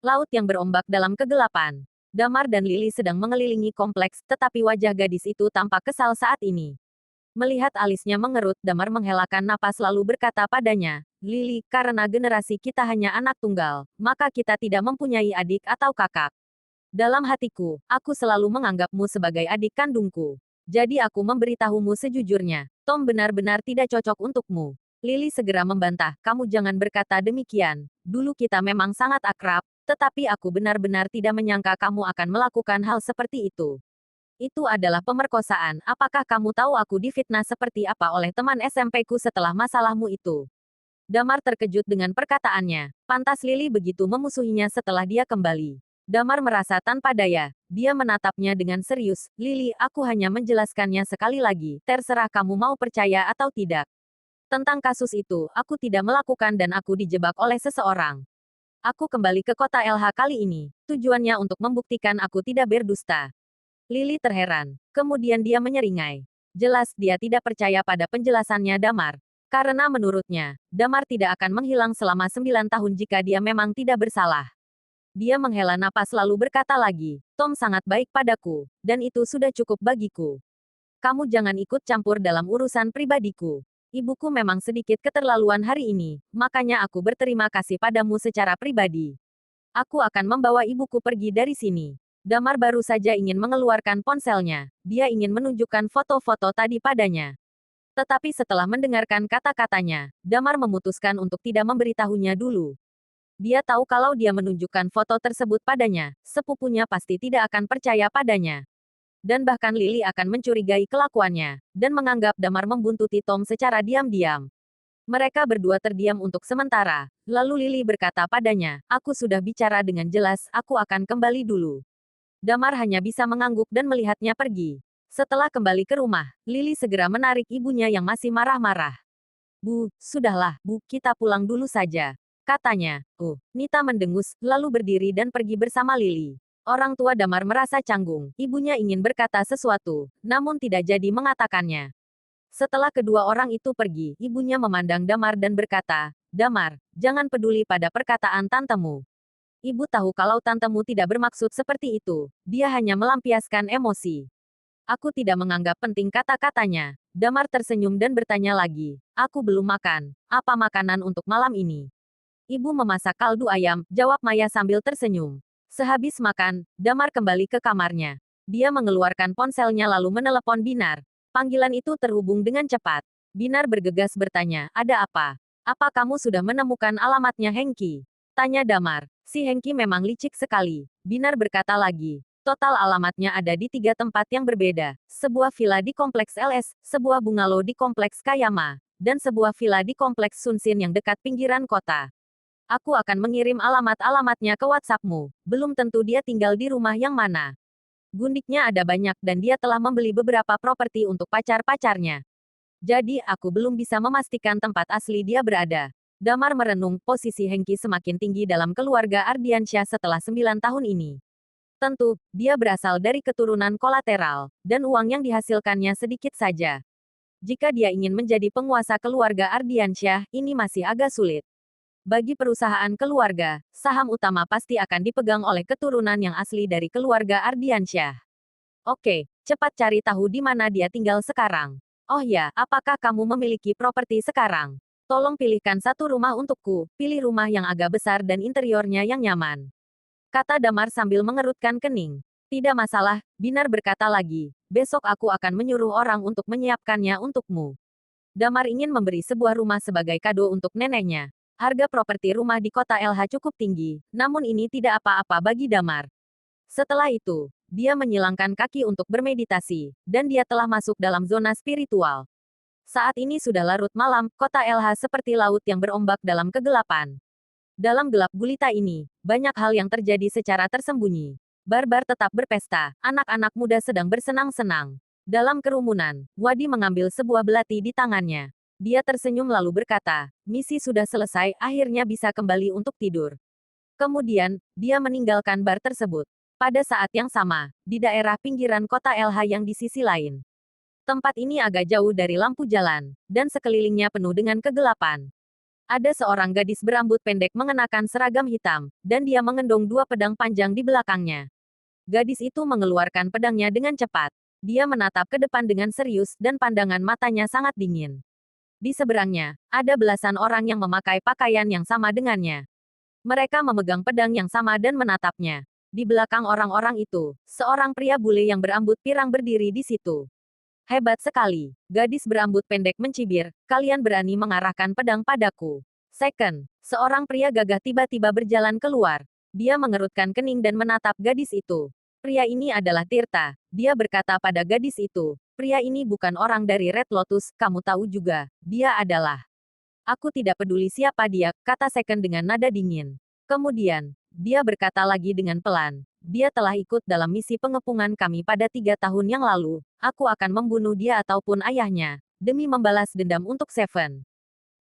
Laut yang berombak dalam kegelapan. Damar dan Lily sedang mengelilingi kompleks, tetapi wajah gadis itu tampak kesal saat ini. Melihat alisnya mengerut, Damar menghelakan napas lalu berkata padanya, Lily, karena generasi kita hanya anak tunggal, maka kita tidak mempunyai adik atau kakak. Dalam hatiku, aku selalu menganggapmu sebagai adik kandungku. Jadi aku memberitahumu sejujurnya, Tom benar-benar tidak cocok untukmu. Lily segera membantah, kamu jangan berkata demikian. Dulu kita memang sangat akrab, tetapi aku benar-benar tidak menyangka kamu akan melakukan hal seperti itu. Itu adalah pemerkosaan. Apakah kamu tahu aku difitnah seperti apa oleh teman SMP-ku setelah masalahmu itu? Damar terkejut dengan perkataannya. Pantas Lily begitu memusuhinya setelah dia kembali. Damar merasa tanpa daya. Dia menatapnya dengan serius. Lily, aku hanya menjelaskannya sekali lagi. Terserah kamu mau percaya atau tidak. Tentang kasus itu, aku tidak melakukan dan aku dijebak oleh seseorang. Aku kembali ke kota LH kali ini. Tujuannya untuk membuktikan aku tidak berdusta. Lily terheran. Kemudian dia menyeringai. Jelas dia tidak percaya pada penjelasannya Damar. Karena menurutnya, Damar tidak akan menghilang selama 9 tahun jika dia memang tidak bersalah. Dia menghela napas lalu berkata lagi, Tom sangat baik padaku, dan itu sudah cukup bagiku. Kamu jangan ikut campur dalam urusan pribadiku. Ibuku memang sedikit keterlaluan hari ini, makanya aku berterima kasih padamu secara pribadi. Aku akan membawa ibuku pergi dari sini. Damar baru saja ingin mengeluarkan ponselnya. Dia ingin menunjukkan foto-foto tadi padanya. Tetapi setelah mendengarkan kata-katanya, Damar memutuskan untuk tidak memberitahunya dulu. Dia tahu kalau dia menunjukkan foto tersebut padanya, sepupunya pasti tidak akan percaya padanya. Dan bahkan Lily akan mencurigai kelakuannya, dan menganggap Damar membuntuti Tom secara diam-diam. Mereka berdua terdiam untuk sementara, lalu Lily berkata padanya, aku sudah bicara dengan jelas, aku akan kembali dulu. Damar hanya bisa mengangguk dan melihatnya pergi. Setelah kembali ke rumah, Lily segera menarik ibunya yang masih marah-marah. Bu, sudahlah, Bu, kita pulang dulu saja. Katanya, Nita mendengus, lalu berdiri dan pergi bersama Lily. Orang tua Damar merasa canggung. Ibunya ingin berkata sesuatu, namun tidak jadi mengatakannya. Setelah kedua orang itu pergi, ibunya memandang Damar dan berkata, Damar, jangan peduli pada perkataan tantemu. Ibu tahu kalau tantemu tidak bermaksud seperti itu. Dia hanya melampiaskan emosi. Aku tidak menganggap penting kata-katanya. Damar tersenyum dan bertanya lagi. Aku belum makan. Apa makanan untuk malam ini? Ibu memasak kaldu ayam, jawab Maya sambil tersenyum. Sehabis makan, Damar kembali ke kamarnya. Dia mengeluarkan ponselnya lalu menelepon Binar. Panggilan itu terhubung dengan cepat. Binar bergegas bertanya, ada apa? Apa kamu sudah menemukan alamatnya Hengki? Tanya Damar. Si Hengki memang licik sekali. Binar berkata lagi. Total alamatnya ada di 3 tempat yang berbeda. Sebuah villa di Kompleks LS, sebuah bungalow di Kompleks Kayama, dan sebuah villa di Kompleks Sunsin yang dekat pinggiran kota. Aku akan mengirim alamat-alamatnya ke WhatsAppmu. Belum tentu dia tinggal di rumah yang mana. Gundiknya ada banyak dan dia telah membeli beberapa properti untuk pacar-pacarnya. Jadi aku belum bisa memastikan tempat asli dia berada. Damar merenung, posisi Hengki semakin tinggi dalam keluarga Ardiansyah setelah 9 tahun ini. Tentu, dia berasal dari keturunan kolateral, dan uang yang dihasilkannya sedikit saja. Jika dia ingin menjadi penguasa keluarga Ardiansyah, ini masih agak sulit. Bagi perusahaan keluarga, saham utama pasti akan dipegang oleh keturunan yang asli dari keluarga Ardiansyah. Oke, cepat cari tahu di mana dia tinggal sekarang. Oh ya, apakah kamu memiliki properti sekarang? Tolong pilihkan satu rumah untukku, pilih rumah yang agak besar dan interiornya yang nyaman. Kata Damar sambil mengerutkan kening. Tidak masalah, Binar berkata lagi. Besok aku akan menyuruh orang untuk menyiapkannya untukmu. Damar ingin memberi sebuah rumah sebagai kado untuk neneknya. Harga properti rumah di kota LH cukup tinggi, namun ini tidak apa-apa bagi Damar. Setelah itu, dia menyilangkan kaki untuk bermeditasi, dan dia telah masuk dalam zona spiritual. Saat ini sudah larut malam, kota LH seperti laut yang berombak dalam kegelapan. Dalam gelap gulita ini, banyak hal yang terjadi secara tersembunyi. Barbar tetap berpesta, anak-anak muda sedang bersenang-senang. Dalam kerumunan, Wadi mengambil sebuah belati di tangannya. Dia tersenyum lalu berkata, misi sudah selesai, akhirnya bisa kembali untuk tidur. Kemudian, dia meninggalkan bar tersebut. Pada saat yang sama, di daerah pinggiran kota LH yang di sisi lain. Tempat ini agak jauh dari lampu jalan, dan sekelilingnya penuh dengan kegelapan. Ada seorang gadis berambut pendek mengenakan seragam hitam, dan dia mengendong dua pedang panjang di belakangnya. Gadis itu mengeluarkan pedangnya dengan cepat. Dia menatap ke depan dengan serius dan pandangan matanya sangat dingin. Di seberangnya, ada belasan orang yang memakai pakaian yang sama dengannya. Mereka memegang pedang yang sama dan menatapnya. Di belakang orang-orang itu, seorang pria bule yang berambut pirang berdiri di situ. Hebat sekali. Gadis berambut pendek mencibir, kalian berani mengarahkan pedang padaku. Second, seorang pria gagah tiba-tiba berjalan keluar. Dia mengerutkan kening dan menatap gadis itu. Pria ini adalah Tirta. Dia berkata pada gadis itu, pria ini bukan orang dari Red Lotus, kamu tahu juga. Dia adalah. Aku tidak peduli siapa dia, kata Second dengan nada dingin. Kemudian, dia berkata lagi dengan pelan. Dia telah ikut dalam misi pengepungan kami pada 3 tahun yang lalu. Aku akan membunuh dia ataupun ayahnya, demi membalas dendam untuk Seven.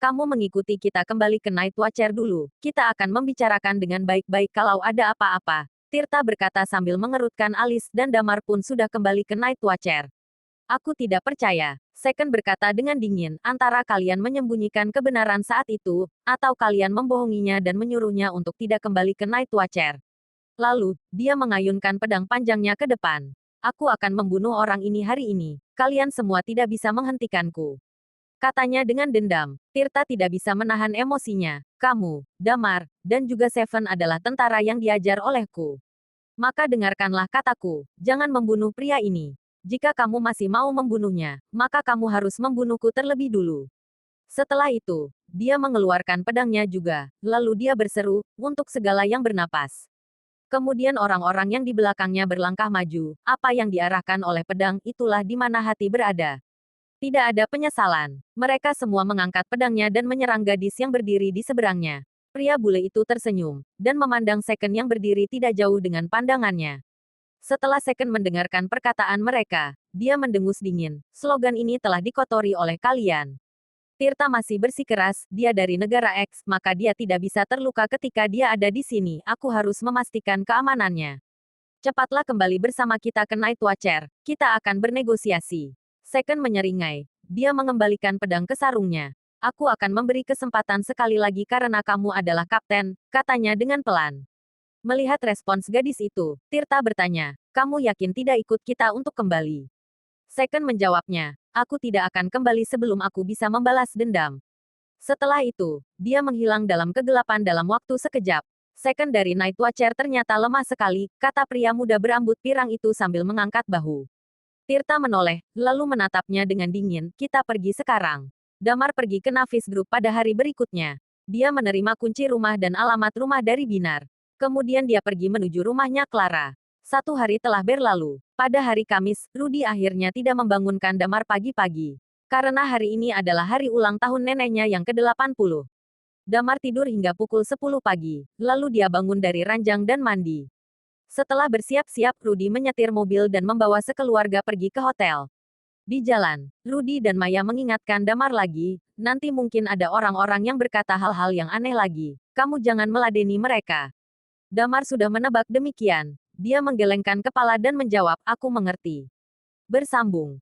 Kamu mengikuti kita kembali ke Night Watcher dulu. Kita akan membicarakan dengan baik-baik kalau ada apa-apa. Tirta berkata sambil mengerutkan alis dan Damar pun sudah kembali ke Night Watcher. Aku tidak percaya. Second berkata dengan dingin, antara kalian menyembunyikan kebenaran saat itu, atau kalian membohonginya dan menyuruhnya untuk tidak kembali ke Night Watcher. Lalu, dia mengayunkan pedang panjangnya ke depan. Aku akan membunuh orang ini hari ini. Kalian semua tidak bisa menghentikanku. Katanya dengan dendam. Tirta tidak bisa menahan emosinya. Kamu, Damar, dan juga Seven adalah tentara yang diajar olehku. Maka dengarkanlah kataku, jangan membunuh pria ini. Jika kamu masih mau membunuhnya, maka kamu harus membunuhku terlebih dulu. Setelah itu, dia mengeluarkan pedangnya juga, lalu dia berseru, untuk segala yang bernapas. Kemudian orang-orang yang di belakangnya berlangkah maju, apa yang diarahkan oleh pedang itulah di mana hati berada. Tidak ada penyesalan. Mereka semua mengangkat pedangnya dan menyerang gadis yang berdiri di seberangnya. Pria bule itu tersenyum, dan memandang Second yang berdiri tidak jauh dengan pandangannya. Setelah Second mendengarkan perkataan mereka, dia mendengus dingin. Slogan ini telah dikotori oleh kalian. Tirta masih bersikeras, dia dari negara X, maka dia tidak bisa terluka ketika dia ada di sini. Aku harus memastikan keamanannya. Cepatlah kembali bersama kita ke Night Watcher. Kita akan bernegosiasi. Second menyeringai. Dia mengembalikan pedang ke sarungnya. Aku akan memberi kesempatan sekali lagi karena kamu adalah kapten, katanya dengan pelan. Melihat respons gadis itu, Tirta bertanya, kamu yakin tidak ikut kita untuk kembali? Second menjawabnya, aku tidak akan kembali sebelum aku bisa membalas dendam. Setelah itu, dia menghilang dalam kegelapan dalam waktu sekejap. Second dari Night Watcher ternyata lemah sekali, kata pria muda berambut pirang itu sambil mengangkat bahu. Tirta menoleh, lalu menatapnya dengan dingin, kita pergi sekarang. Damar pergi ke Navis Group pada hari berikutnya. Dia menerima kunci rumah dan alamat rumah dari Binar. Kemudian dia pergi menuju rumahnya Clara. 1 hari telah berlalu. Pada hari Kamis, Rudy akhirnya tidak membangunkan Damar pagi-pagi. Karena hari ini adalah hari ulang tahun neneknya yang ke-80. Damar tidur hingga pukul 10 pagi, lalu dia bangun dari ranjang dan mandi. Setelah bersiap-siap, Rudy menyetir mobil dan membawa sekeluarga pergi ke hotel. Di jalan, Rudy dan Maya mengingatkan Damar lagi, nanti mungkin ada orang-orang yang berkata hal-hal yang aneh lagi. Kamu jangan meladeni mereka. Damar sudah menebak demikian. Dia menggelengkan kepala dan menjawab, aku mengerti. Bersambung.